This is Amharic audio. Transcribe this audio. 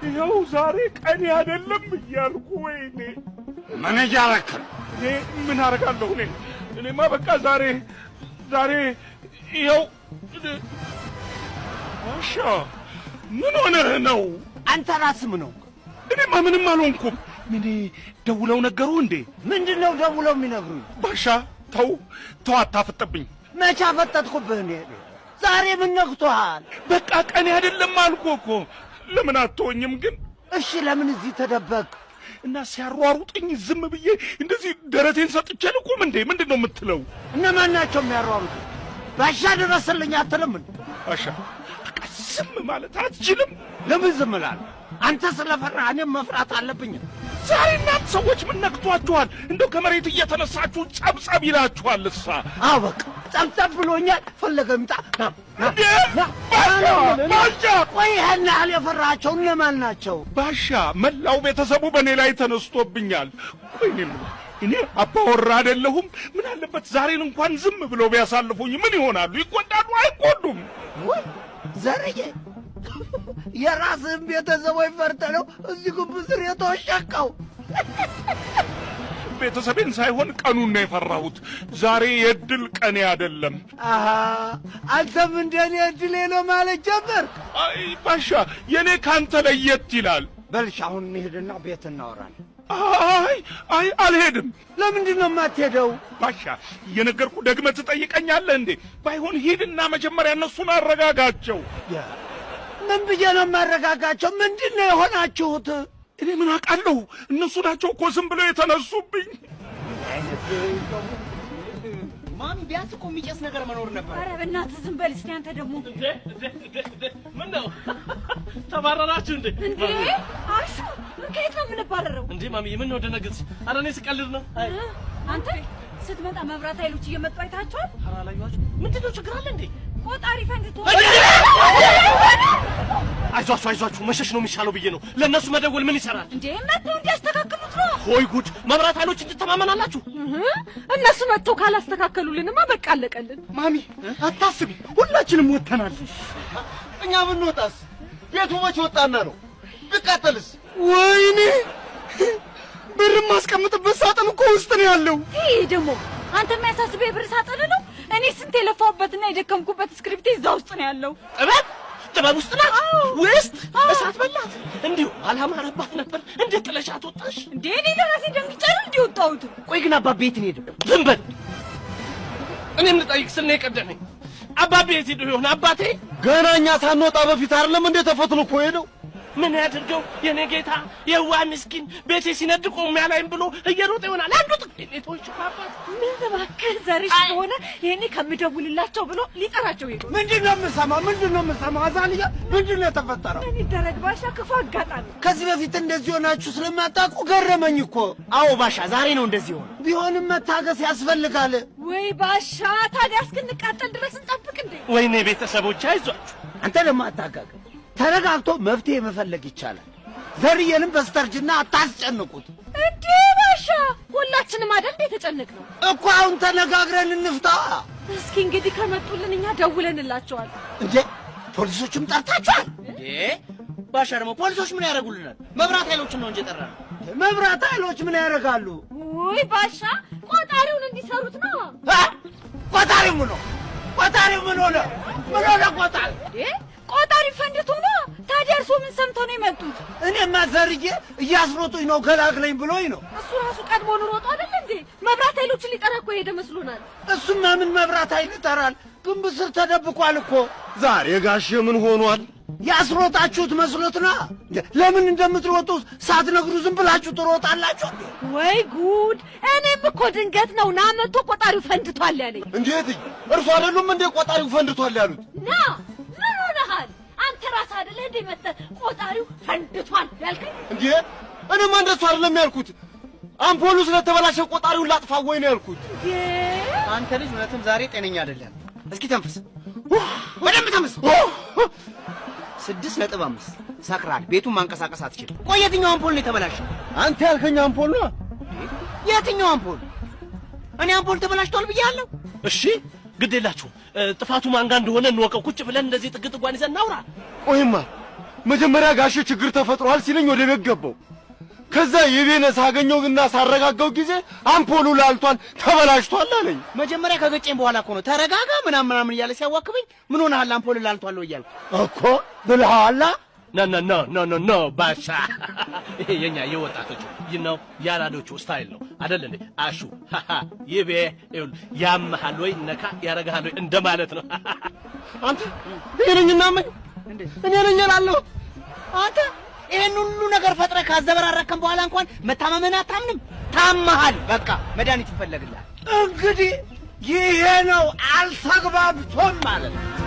ይኸው ዛሬ ቀን አይደለም እያልኩ ወይኔ ምን እያረክ ነው? እኔ ምን አደርጋለሁ? እኔማ በቃ ዛሬ ይኸው ባሻ ምን ሆነህ ነው? አንተ ራስህ ምን ነው? እኔማ ምንም አልሆንኩም። ምን ደውለው ነገሩ እንዴ? ምንድነው ደውለው የሚነግሩኝ? ባሻ ተው አታፈጥብኝ። መቼ አፈጠጥኩብህ እኔ? ዛሬ ምን ነክቶሃል? በቃ ቀን አይደለም አልኩህ እኮ። ለምን አትሆኝም ግን? እሺ ለምን እዚህ ተደበቅ? እና ሲያሯሩጥኝ ዝም ብዬ እንደዚህ ደረቴን ሰጥቼ ልቁም እንዴ? ምንድነው የምትለው? እነማን ናቸው የሚያሯሩጥ? ባሻ ድረስልኝ አትልም እንዴ? ባሻ በቃ ዝም ማለት አትችልም? ለምን ዝም እላለሁ? አንተ ስለፈራህ እኔም መፍራት አለብኝ? ዛሬ እናንተ ሰዎች ምን ነክቷችኋል? እንደው ከመሬት እየተነሳችሁ ጸብጸብ ይላችኋል። እሳ አዎ በቃ ጸብጸብ ብሎኛል። ፈለገ ይምጣ። ባሻ ቆይ ይሄን ያህል የፈራሃቸው እነማን ናቸው? ባሻ መላው ቤተሰቡ በእኔ ላይ ተነስቶብኛል። ቆይ እኔ አባወራ አይደለሁም? ምን አለበት ዛሬን እንኳን ዝም ብለው ቢያሳልፉኝ? ምን ይሆናሉ? ይጎዳሉ? አይጎዱም? ዘርዬ የራስህን ቤተሰቦች ፈርተህ ነው እዚህ ጉብ ስር የተወሸቀው? ቤተሰቤን ሳይሆን ቀኑን ነው የፈራሁት። ዛሬ የእድል ቀኔ አይደለም። አንተም እንደኔ እድሌ ነው ማለት ጀመር? አይ ባሻ የኔ ካንተ ለየት ይላል። በልሽ አሁን እንሂድና ቤት እናወራለን። አይ አልሄድም። ለምንድን ነው የማትሄደው? ባሻ እየነገርኩ ደግመህ ትጠይቀኛለህ እንዴ? ባይሆን ሂድና መጀመሪያ እነሱን አረጋጋቸው። ምን ብዬ ነው የማረጋጋቸው? ምንድን ነው የሆናችሁት? እኔ ምን አውቃለሁ? እነሱ ናቸው እኮ ዝም ብለው የተነሱብኝ። ማሚ ቢያንስ እኮ የሚጨስ ነገር መኖር ነበር። ኧረ በእናትህ ዝም በል እስኪ። አንተ ደግሞ ምን ነው ተባረራችሁ እንዴ? እንዴ አሹ ከየት ነው የምንባረረው? እንዴ ማሚ ምን ነው ደነገጥሽ? ኧረ እኔ ስቀልድ ነው። አንተ ስትመጣ መብራት ኃይሎች እየመጡ አይታቸዋል? ኧረ አላየኋቸው። ምንድነው ችግር አለ እንዴ? ቆጣሪ ፈንድቶ አይዟችሁ መሸሽ ነው የሚሻለው ብዬ ነው። ለእነሱ መደወል ምን ይሰራል እንዴ? መጥተው እንዲያስተካክሉት ነው። ሆይ ጉድ! መብራት ኃይሎች እንድትተማመናላችሁ? እነሱ መጥተው ካላስተካከሉልንማ በቃ አለቀልን። ማሚ አታስቢ፣ ሁላችንም ወጥተናል። እኛ ብንወጣስ? ቤቱ መች ወጣና ነው? ቢቃጠልስ? ወይኔ ብር ማስቀምጥበት ሳጥን እኮ ውስጥ ነው ያለው። ይሄ ደግሞ አንተ የሚያሳስበው የብር ሳጥን ነው? እኔ ስንት የለፋሁበትና የደከምኩበት ስክሪፕት እዛ ውስጥ ነው ያለው። ጥበብ ውስጥ ናት ውስጥ እሳት በላት። እንዲሁ አላማረባት ነበር። እንዴት ጥለሻት ወጣሽ? እንዴ እኔ ለራሴ ደንግጫለሁ እንዲወጣሁት። ቆይ ግን አባቤ የት ነው የሄደው? ዝም በል። እኔም ልጠይቅ ስል ነው የቀደመኝ። አባቤ የት ሄዶ ይሆን? አባቴ ገና እኛ ሳንወጣ በፊት አይደለም እንዴ ተፈትሎ እኮ ሄደው? ምን ያድርገው የኔ ጌታ፣ የዋህ ምስኪን ቤቴ ሲነድ ቆሜ አላይም ብሎ እየሮጠ ይሆናል። አንዱ ጥቅሌቶች አባት ምን እባክህ ዘርሽ ከሆነ ይሄኔ ከምደውልላቸው ብሎ ሊጠራቸው ሄዶ። ምንድነው የምሰማው? አዛልያ ምንድነው የተፈጠረው? ምን ይደረግ ባሻ፣ ክፉ አጋጣሚ። ከዚህ በፊት እንደዚህ ሆናችሁ ስለማታውቁ ገረመኝ እኮ። አዎ ባሻ፣ ዛሬ ነው እንደዚህ ሆነ። ቢሆንም መታገስ ያስፈልጋል። ወይ ባሻ፣ ታዲያ እስክንቃጠል ድረስ እንጠብቅ እንዴ? ወይኔ ቤተሰቦች አይዟችሁ። አንተ ደግሞ አታጋግ። ተረጋግቶ መፍትሄ መፈለግ ይቻላል። ዘርዬንም በስተርጅና አታስጨንቁት። እንዴ ባሻ፣ ሁላችንም አይደል የተጨነቅነው እኮ። አሁን ተነጋግረን እንፍታ። እስኪ እንግዲህ ከመጡልን እኛ ደውለንላቸዋል። እንዴ ፖሊሶችም ጠርታችኋል እንዴ? ባሻ ደግሞ ፖሊሶች ምን ያደርጉልናል? መብራት ኃይሎችን ነው እንጂ የጠራነው። መብራት ኃይሎች ምን ያደርጋሉ? ወይ ባሻ፣ ቆጣሪውን እንዲሰሩት ነው። ቆጣሪው ምን ሆነ? ቆጣሪ ቆጣሪ ፈንድቶ ነው። ታዲያ እርሶ ምን ሰምተው ነው የመጡት? እኔማ ዘርዬ እያስሮጡኝ ነው ገላግለኝ ብሎኝ ነው። እሱ ራሱ ቀድሞ ሮጦ አይደል እንዴ? መብራት ኃይሎችን ሊጠራ እኮ ሄደ መስሎናል። እሱማ ምን መብራት ኃይል ይጠራል? ግንብ ስር ተደብቋል እኮ። ዛሬ ጋሼ ምን ሆኗል? ያስሮጣችሁት መስሎት ነው። ለምን እንደምትሮጡ ሳትነግሩ ዝም ብላችሁ ትሮጣላችሁ? ወይ ጉድ! እኔም እኮ ድንገት ነው ና መጥቶ ቆጣሪው ፈንድቷል ያለኝ። እንዴት? እርሱ አይደሉም እንዴ ቆጣሪው ፈንድቷል ያሉት? ና ምን ሆነሃል? አንተ ራስህ አይደለህ እንዴ መጥተህ ቆጣሪው ፈንድቷል ያልከኝ? እንዴ እኔማ እንደሱ አይደለም ያልኩት። አምፖሉ ስለተበላሸ ቆጣሪውን ላጥፋው ወይ ነው ያልኩት። አንተ ልጅ እውነትም ዛሬ ጤነኛ አይደለም። እስኪ ተንፍስ፣ በደንብ ተንፍስ። 6.5 ሰክራል። ቤቱን ማንቀሳቀስ አትችልም። ቆይ የትኛው አምፖል ነው የተበላሸው? አንተ ያልከኝ አምፖል ነው። የትኛው አምፖል? እኔ አምፖል ተበላሽቷል ብያለሁ። እሺ ግድ የላችሁም። ጥፋቱ ማን ጋር እንደሆነ እንወቀው። ቁጭ ብለን እንደዚህ ጥግ ጥጓን ይዘን እናውራ። ቆይማ መጀመሪያ ጋሼ ችግር ተፈጥሯል ሲለኝ ወደ ቤት ገባሁ። ከዛ የቤነስ አገኘውና ሳረጋጋው ጊዜ አምፖሉ ላልቷል ተበላሽቷል አለኝ። መጀመሪያ ከገጨኝ በኋላ እኮ ነው ተረጋጋ ምናምን እያለ ሲያዋክበኝ ምን ሆነሃል አምፖሉ ላልቷል ነው እያልኩ እኮ ብለሃላ። ኖ ባሻ ይሄ የኛ የወጣቶቹ ነው ያራዶቹ ስታይል ነው አይደል እንዴ? አሹ ይቤ ያመሃል ወይ ነካ ያረጋሃል ወይ እንደማለት ነው። አንተ እኔንና ምን እኔ ነኝ እላለሁ። አንተ ይሄን ሁሉ ነገር ፈጥረህ ካዘበራረከን በኋላ እንኳን መታመመን አታምንም። ታመሃል። በቃ መድኃኒት ይፈለግልሃል። እንግዲህ ይሄ ነው አልተግባብቶም ማለት ነው።